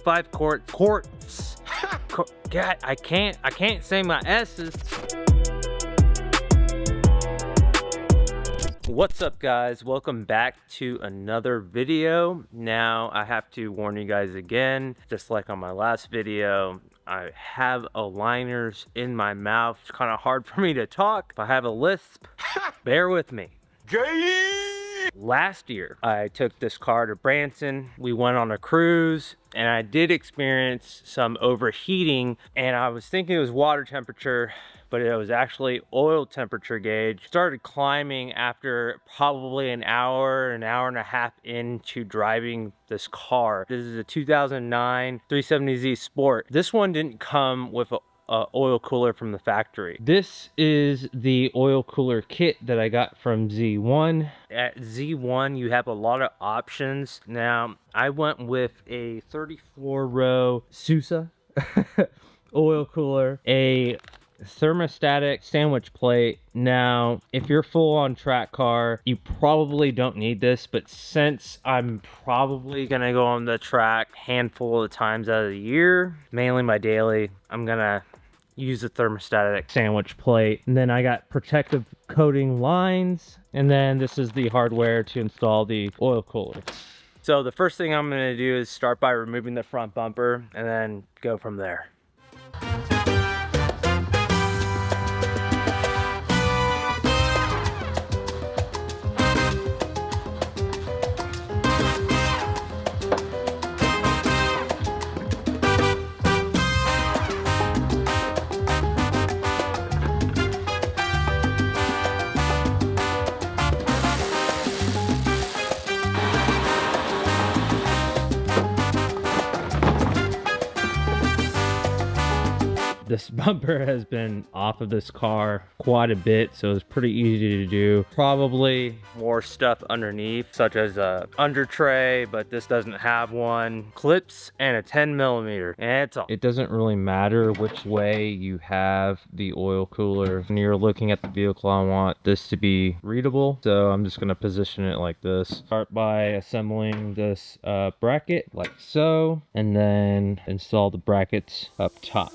0.5 quarts. God, I can't say my S's. What's up, guys? Welcome back to another video. Now I have to warn you guys again, just like on my last video, I have aligners in my mouth. It's kind of hard for me to talk. If I have a lisp, bear with me. Last year, I took this car to Branson. We went on a cruise and I did experience some overheating, and I was thinking it was water temperature, but it was actually oil temperature gauge. Started climbing after probably an hour and a half into driving this car. This is a 2009 370Z Sport. This one didn't come with a oil cooler from the factory. This is the oil cooler kit that I got from Z1. At Z1, you have a lot of options. Now, I went with a 34 row Sousa oil cooler, a thermostatic sandwich plate. Now, if you're full on track car, you probably don't need this, but since I'm probably gonna go on the track a handful of times out of the year, mainly my daily, I'm gonna use a thermostatic sandwich plate. And then I got protective coating lines, and then this is the hardware to install the oil cooler. So the first thing I'm gonna do is start by removing the front bumper and then go from there. This bumper has been off of this car quite a bit, so it's pretty easy to do. Probably more stuff underneath, such as a under tray, but this doesn't have one. Clips and a 10mm, and it's all. It doesn't really matter which way you have the oil cooler. When you're looking at the vehicle, I want this to be readable, so I'm just gonna position it like this. Start by assembling this bracket like so, and then install the brackets up top.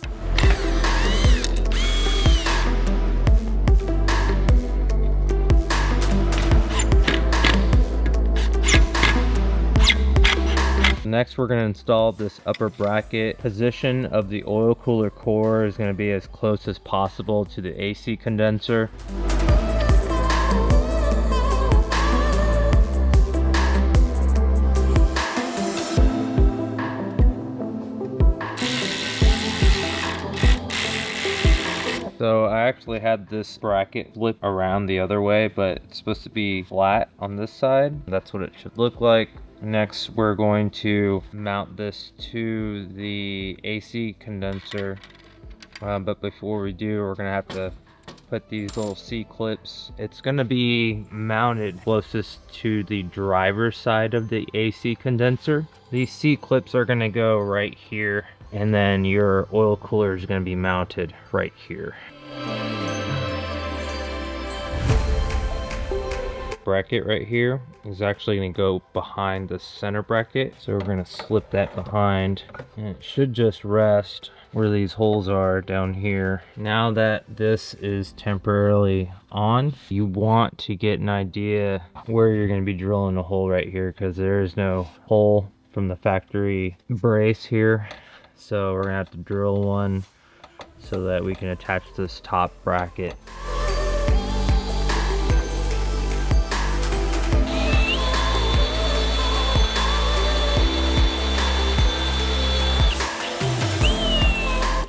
Next, we're going to install this upper bracket. Position of the oil cooler core is going to be as close as possible to the AC condenser. So I actually had this bracket flip around the other way, but it's supposed to be flat on this side. That's what it should look like. Next, we're going to mount this to the AC condenser, but before we do, we're gonna have to put these little C-clips. It's gonna be mounted closest to the driver's side of the AC condenser. These C-clips are gonna go right here, and then your oil cooler is gonna be mounted right here. Bracket right here is actually going to go behind the center bracket, so we're going to slip that behind, and it should just rest where these holes are down here. Now that this is temporarily on, you want to get an idea where you're going to be drilling a hole right here, because there is no hole from the factory brace here, so we're going to have to drill one so that we can attach this top bracket.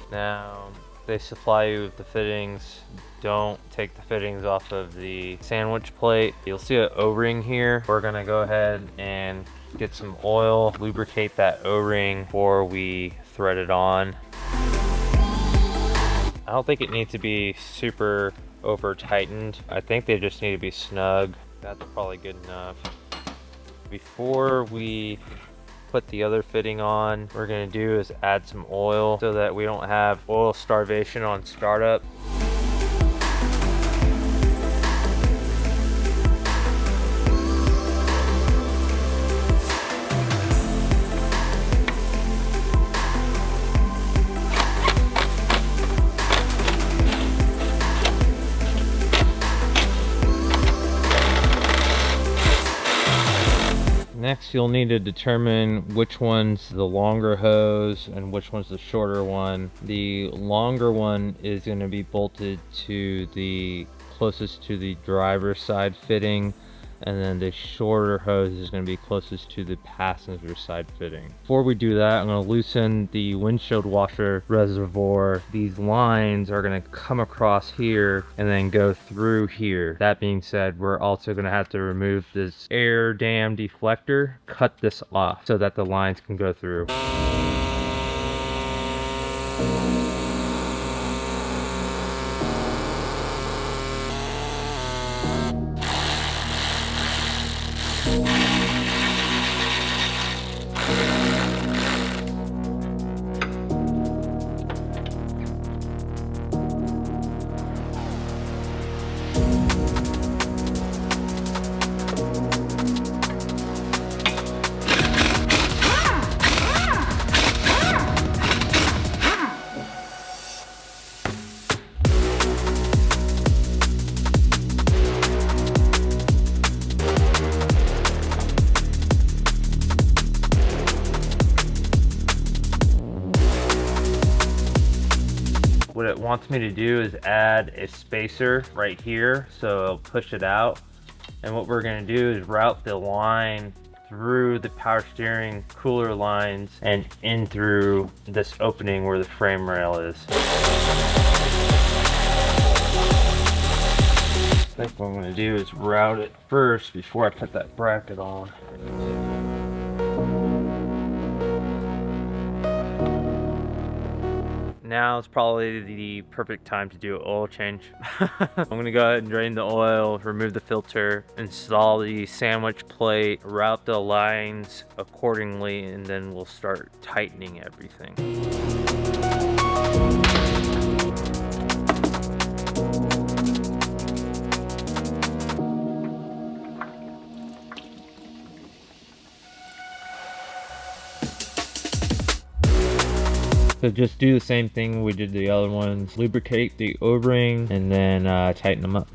Now, they supply you with the fittings. Don't take the fittings off of the sandwich plate. You'll see an O-ring here. We're gonna go ahead and get some oil, lubricate that O-ring before we thread it on. I don't think it needs to be super over tightened. I think they just need to be snug. That's probably good enough. Before we put the other fitting on, what we're gonna do is add some oil so that we don't have oil starvation on startup. Next, you'll need to determine which one's the longer hose and which one's the shorter one. The longer one is going to be bolted to the closest to the driver's side fitting, and then the shorter hose is going to be closest to the passenger side fitting. Before we do that, I'm going to loosen the windshield washer reservoir. These lines are going to come across here and then go through here. That being said, we're also going to have to remove this air dam deflector, cut this off so that the lines can go through. What it wants me to do is add a spacer right here, so it'll push it out. And what we're going to do is route the line through the power steering cooler lines and in through this opening where the frame rail is. I think what I'm going to do is route it first before I put that bracket on. Now is probably the perfect time to do an oil change. I'm gonna go ahead and drain the oil, remove the filter, install the sandwich plate, route the lines accordingly, and then we'll start tightening everything. So just do the same thing we did the other ones. Lubricate the O-ring and then tighten them up.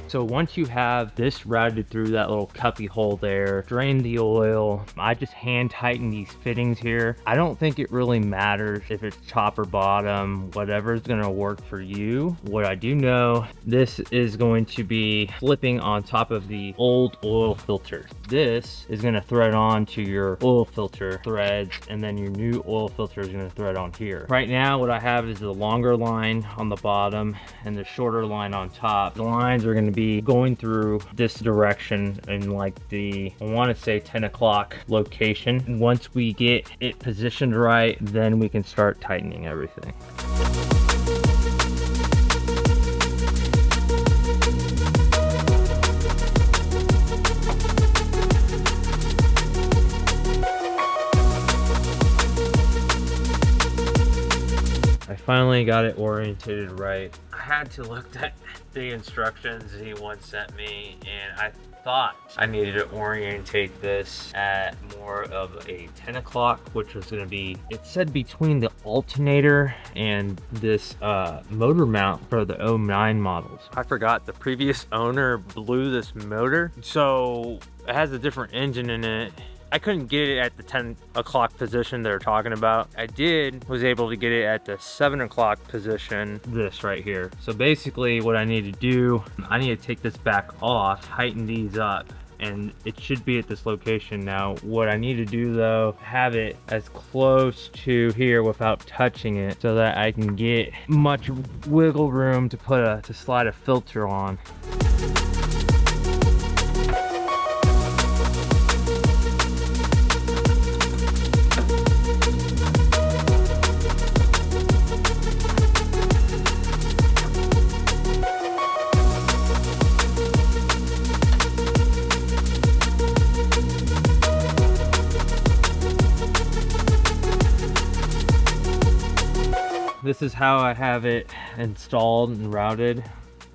So once you have this routed through that little cuppy hole there, drain the oil. I just hand tighten these fittings here. I don't think it really matters if it's top or bottom, whatever is gonna work for you. What I do know, this is going to be flipping on top of the old oil filter. This is gonna thread on to your oil filter threads, and then your new oil filter is gonna thread on here. Right now, what I have is the longer line on the bottom and the shorter line on top. The lines are gonna be going through this direction in like the, I want to say 10 o'clock location. Once we get it positioned right, then we can start tightening everything. I finally got it orientated right. I had to look at the instructions Z1 sent me, and I thought I needed to orientate this at more of a 10 o'clock, which was going to be, it said between the alternator and this motor mount for the 09 models. I forgot the previous owner blew this motor, so it has a different engine in it. I couldn't get it at the 10 o'clock position they're talking about. I was able to get it at the 7 o'clock position, this right here. So basically what I need to do, I need to take this back off, tighten these up, and it should be at this location. Now, what I need to do though, have it as close to here without touching it so that I can get much wiggle room to slide a filter on. This is how I have it installed and routed.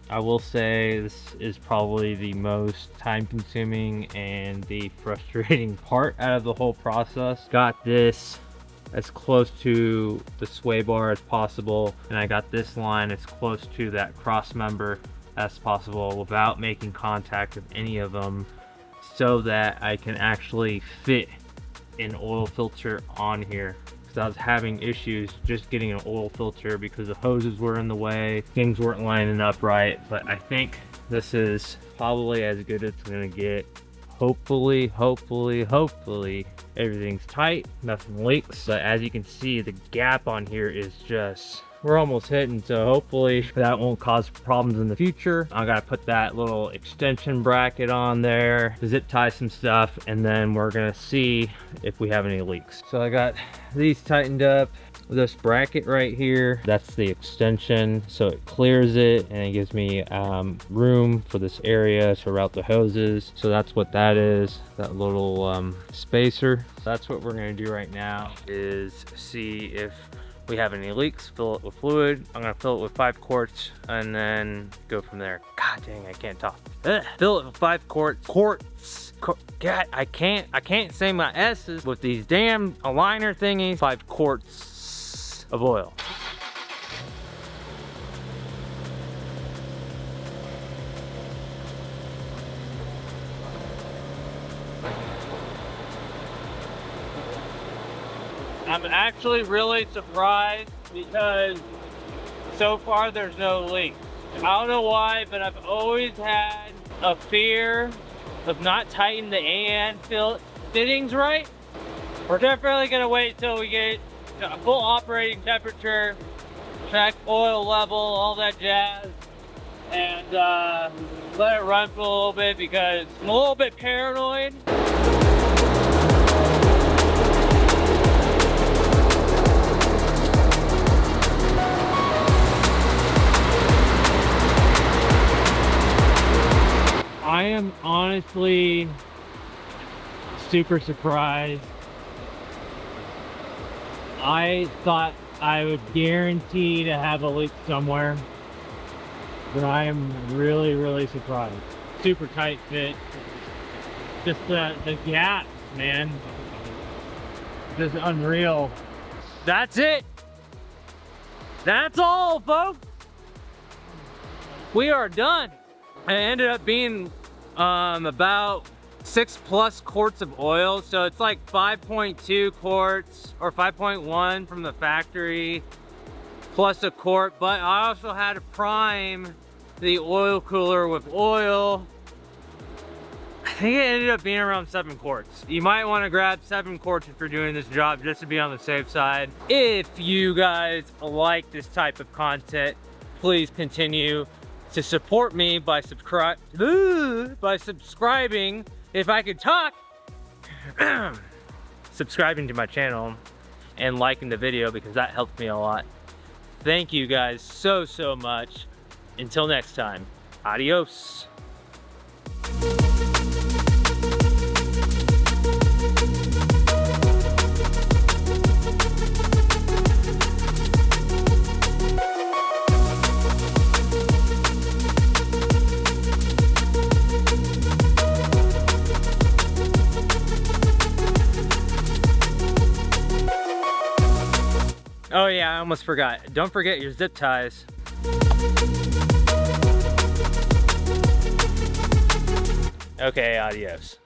I will say this is probably the most time consuming and the frustrating part out of the whole process. Got this as close to the sway bar as possible, and I got this line as close to that cross member as possible without making contact with any of them, so that I can actually fit an oil filter on here. Because I was having issues just getting an oil filter because the hoses were in the way, things weren't lining up right. But I think this is probably as good as it's gonna get. Hopefully everything's tight, nothing leaks. But as you can see, the gap on here is just, we're almost hitting, so hopefully that won't cause problems in the future. I gotta put that little extension bracket on there, zip tie some stuff, and then we're gonna see if we have any leaks. So I got these tightened up. This bracket right here, that's the extension, so it clears it and it gives me room for this area to route the hoses. So that's what that is, that little spacer. That's what we're gonna do right now, is see if we have any leaks, fill it with fluid. I'm gonna fill it with 5 quarts and then go from there. God dang, I can't talk. Ugh. Fill it with 5 quarts. God, I can't say my S's with these damn aligner thingies. 5 quarts of oil. I'm actually really surprised because so far there's no leak. I don't know why, but I've always had a fear of not tightening the AN fittings right. We're definitely gonna wait till we get a full operating temperature, check oil level, all that jazz, and let it run for a little bit because I'm a little bit paranoid. I am honestly super surprised. I thought I would guarantee to have a leak somewhere, but I am really surprised. Super tight fit. Just the gap, man. Just unreal. That's it. That's all, folks. We are done. It ended up being about 6+ quarts of oil, so it's like 5.2 quarts or 5.1 from the factory plus a quart. But I also had to prime the oil cooler with oil. I think it ended up being around 7 quarts. You might want to grab 7 quarts if you're doing this job, just to be on the safe side. If you guys like this type of content, please continue to support me by subscribing, if I could talk, subscribing to my channel and liking the video, because that helps me a lot. Thank you guys so much. Until next time, adios. Oh yeah, I almost forgot. Don't forget your zip ties. Okay, adios.